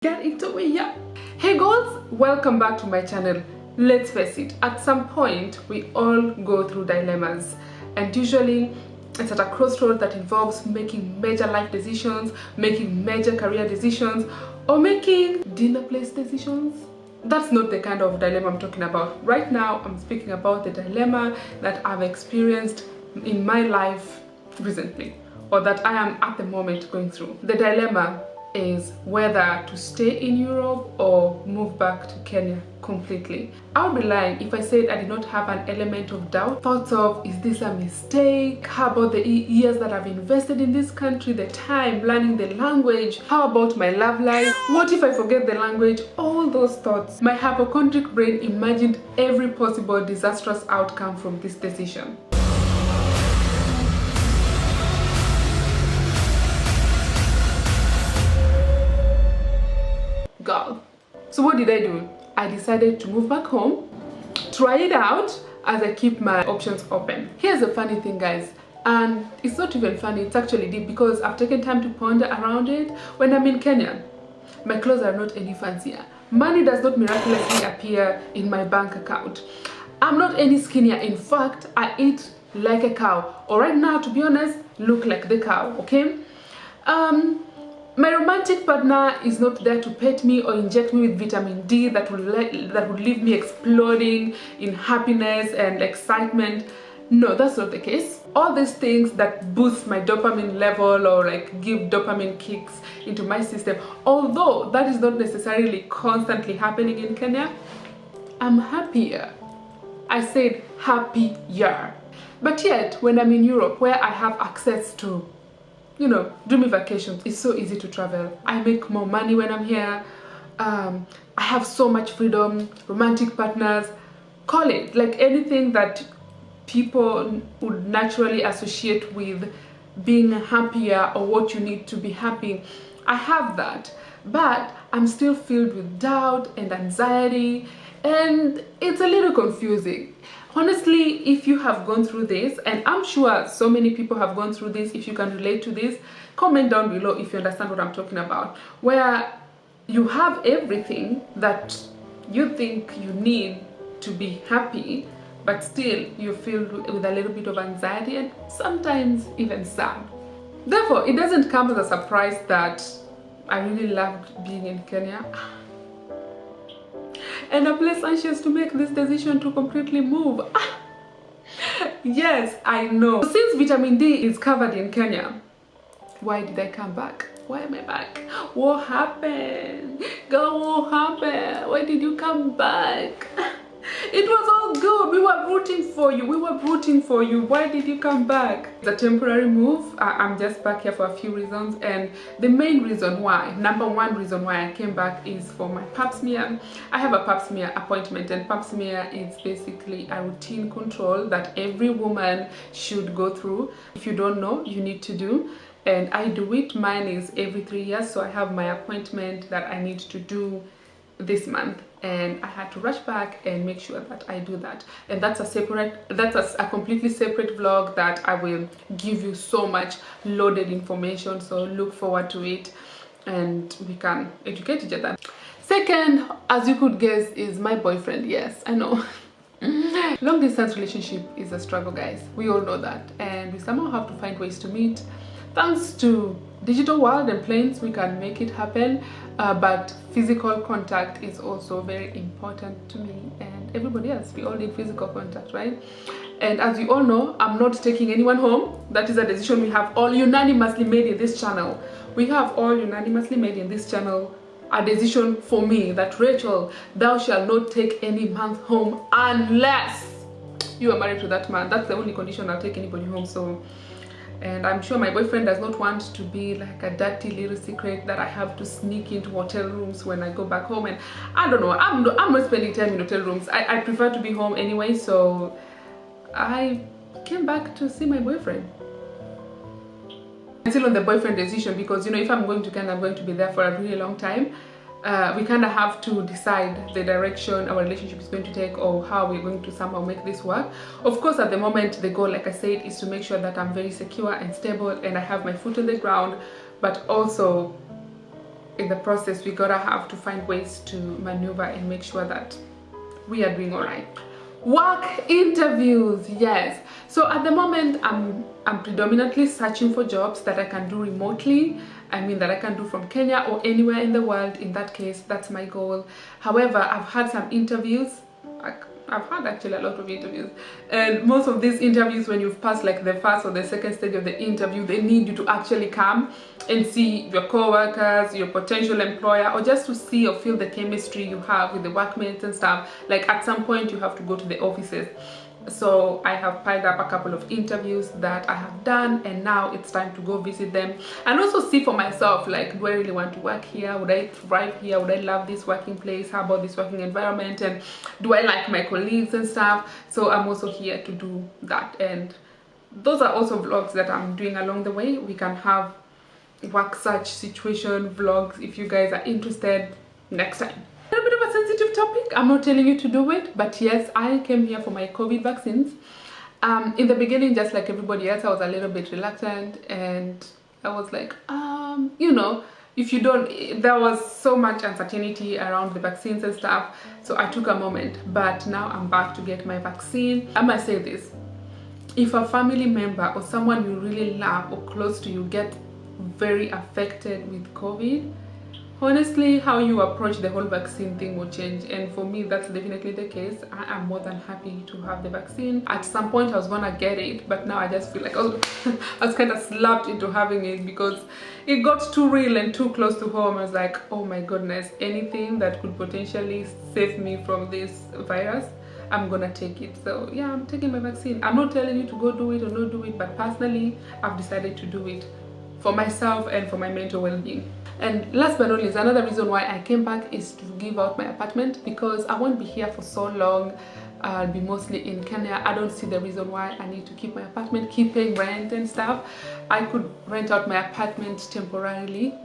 Get into it, yeah. Hey girls, welcome back to my channel. Let's face it, at some point we all go through dilemmas, and usually it's at a crossroad that involves making major life decisions, making major career decisions, or making dinner place decisions. That's not the kind of dilemma I'm talking about. Right now I'm speaking about the dilemma that I've experienced in my life recently, or that I am at the moment going through. The dilemma is whether to stay in Europe or move back to Kenya completely. I would be lying if I said I did not have an element of doubt. Thoughts of, is this a mistake? How about the years that I've invested in this country, the time learning the language? How about my love life? What if I forget the language? All those thoughts. My hypochondriac brain imagined every possible disastrous outcome from this decision. Girl. So what did I do? I decided to move back home, try it out as I keep my options open. Here's the funny thing, guys, and it's not even funny, it's actually deep, because I've taken time to ponder around it. When I'm in Kenya, my clothes are not any fancier. Money does not miraculously appear in my bank account. I'm not any skinnier. In fact, I eat like a cow, or right now, to be honest, look like the cow, okay? My romantic partner is not there to pet me or inject me with vitamin D that would leave me exploding in happiness and excitement. No, that's not the case. All these things that boost my dopamine level or like give dopamine kicks into my system, although that is not necessarily constantly happening in Kenya, I'm happier. I said happier. But yet, when I'm in Europe, where I have access to, you know, dreamy vacations, it's so easy to travel. I make more money when I'm here. I have so much freedom, romantic partners, call it like anything that people would naturally associate with being happier or what you need to be happy. I have that, but I'm still filled with doubt and anxiety, and it's a little confusing. Honestly, if you have gone through this, and I'm sure so many people have gone through this, if you can relate to this, comment down below if you understand what I'm talking about, where you have everything that you think you need to be happy, but still you feel with a little bit of anxiety and sometimes even sad. Therefore, it doesn't come as a surprise that I really loved being in Kenya. And I'm less anxious to make this decision to completely move. Yes, I know. Since vitamin D is covered in Kenya, why did I come back? Why am I back? What happened? Girl, what happened? Why did you come back? It was all good. We were rooting for you. We were rooting for you. Why did you come back? It's a temporary move. I'm just back here for a few reasons, and the main reason why, number one reason why I came back is for my pap smear. I have a pap smear appointment, and pap smear is basically a routine control that every woman should go through. If you don't know, you need to do, and I do it. Mine is every 3 years, so I have my appointment that I need to do this month, and I had to rush back and make sure that I do that. And that's a completely separate vlog that I will give you so much loaded information, so look forward to it and we can educate each other. Second, as you could guess, is my boyfriend. Yes, I know. Long distance relationship is a struggle, guys. We all know that, and we somehow have to find ways to meet. Thanks to digital world and planes, we can make it happen, but physical contact is also very important to me and everybody else. We all need physical contact, right? And as you all know, I'm not taking anyone home. That is a decision we have all unanimously made in this channel. We have all unanimously made in this channel a decision for me that, Rachel, thou shalt not take any man home unless you are married to that man. That's the only condition I'll take anybody home. So, and I'm sure my boyfriend does not want to be like a dirty little secret that I have to sneak into hotel rooms when I go back home. And I don't know, I'm not spending time in hotel rooms. I prefer to be home anyway, so I came back to see my boyfriend. I'm still on the boyfriend decision because, you know, if I'm going to Canada, I'm going to be there for a really long time. We kind of have to decide the direction our relationship is going to take, or how we're going to somehow make this work. Of course, at the moment, the goal, like I said, is to make sure that I'm very secure and stable and I have my foot on the ground, but also in the process we gotta have to find ways to maneuver and make sure that we are doing all right. Work interviews, yes. So at the moment I'm predominantly searching for jobs that I can do remotely. I mean, that I can do from Kenya or anywhere in the world. In that case, that's my goal. However, I've had some interviews. I've had actually a lot of interviews, and most of these interviews, when you've passed like the first or the second stage of the interview, they need you to actually come and see your co-workers, your potential employer, or just to see or feel the chemistry you have with the workmates and stuff. Like at some point you have to go to the offices. So I have piled up a couple of interviews that I have done, and now it's time to go visit them and also see for myself, like, do I really want to work here? Would I thrive here? Would I love this working place? How about this working environment? And do I like my colleagues and stuff? So I'm also here to do that, and those are also vlogs that I'm doing along the way. We can have work search situation vlogs if you guys are interested next time. A little bit of a sensitive topic. I'm not telling you to do it, but yes, I came here for my COVID vaccines. In the beginning, just like everybody else, I was a little bit reluctant, and I was like, you know, if you don't, there was so much uncertainty around the vaccines and stuff, so I took a moment. But now I'm back to get my vaccine. I must say this: if a family member or someone you really love or close to you get very affected with COVID, honestly, how you approach the whole vaccine thing will change. And for me, that's definitely the case. I am more than happy to have the vaccine. At some point I was gonna get it, but now I just feel like I was kind of slapped into having it because it got too real and too close to home. I was like, oh my goodness, anything that could potentially save me from this virus, I'm gonna take it. So yeah, I'm taking my vaccine. I'm not telling you to go do it or not do it, but personally I've decided to do it for myself and for my mental well-being. And last but not least, another reason why I came back is to give out my apartment, because I won't be here for so long. I'll be mostly in Kenya. I don't see the reason why I need to keep my apartment, keep paying rent and stuff. I could rent out my apartment temporarily.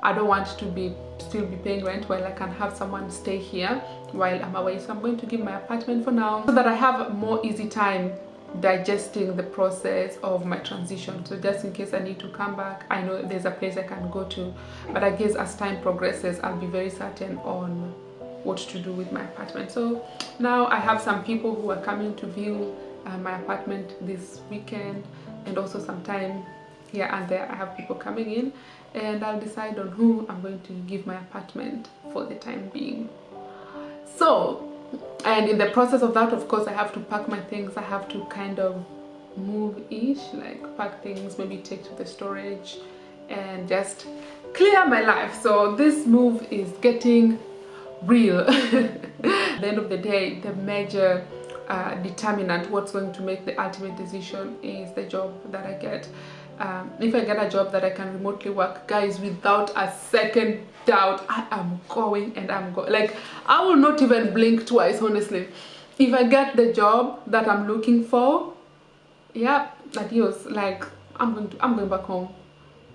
I don't want to still be paying rent while I can have someone stay here while I'm away. So I'm going to give my apartment for now, so that I have a more easy time digesting the process of my transition. So just in case I need to come back, I know there's a place I can go to. But I guess as time progresses, I'll be very certain on what to do with my apartment. So now I have some people who are coming to view my apartment this weekend, and also sometime here and there I have people coming in, and I'll decide on who I'm going to give my apartment for the time being. So, and in the process of that, of course, I have to pack my things. I have to kind of move-ish, like pack things, maybe take to the storage and just clear my life. So this move is getting real. At the end of the day, the major determinant, what's going to make the ultimate decision, is the job that I get. If I get a job that I can remotely work, guys, without a second doubt, I am going, and I'm going. Like, I will not even blink twice, honestly. If I get the job that I'm looking for, yeah, adios. Like, I'm going back home.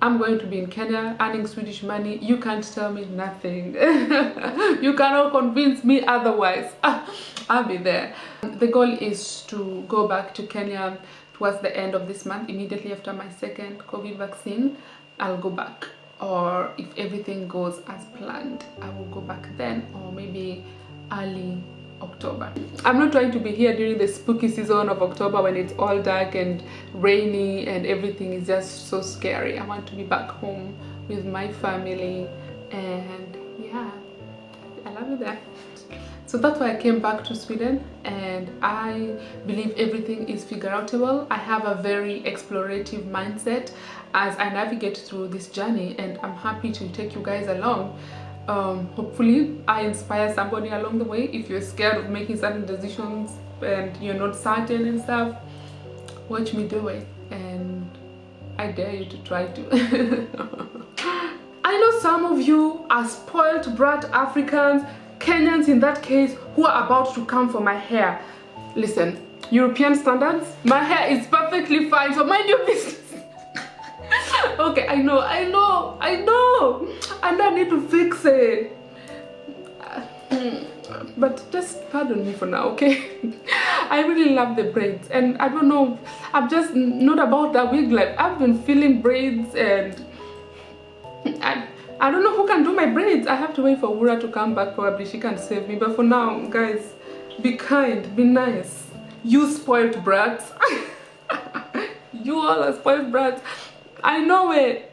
I'm going to be in Kenya earning Swedish money. You can't tell me nothing. You cannot convince me otherwise. I'll be there. The goal is to go back to Kenya towards the end of this month, immediately after my second COVID vaccine. I'll go back, or if everything goes as planned, I will go back then, or maybe early October. I'm not trying to be here during the spooky season of October when it's all dark and rainy and everything is just so scary. I want to be back home with my family, and yeah, I love you there. So that's why I came back to Sweden, and I believe everything is figure outable. I have a very explorative mindset as I navigate through this journey, and I'm happy to take you guys along. Hopefully I inspire somebody along the way. If you're scared of making certain decisions and you're not certain and stuff, watch me do it, and I dare you to try to. I know some of you are spoiled brat Africans, Kenyans in that case, who are about to come for my hair. Listen, European standards, my hair is perfectly fine, so mind your business. Okay, I know, and I need to fix it. But just pardon me for now, okay? I really love the braids, and I don't know, I'm just not about that wig life. I've been feeling braids, and I don't know who can do my braids. I have to wait for Wura to come back. Probably she can save me. But for now, guys, be kind, be nice. You spoiled brats. You all are spoiled brats. I know it.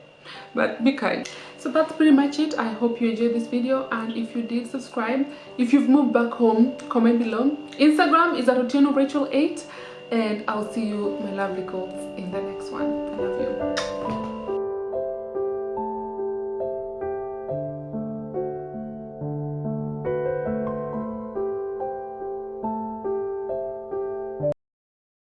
But be kind. So that's pretty much it. I hope you enjoyed this video, and if you did, subscribe. If you've moved back home, comment below. Instagram is at Otieno Rachel 8, and I'll see you, my lovely girls, in the next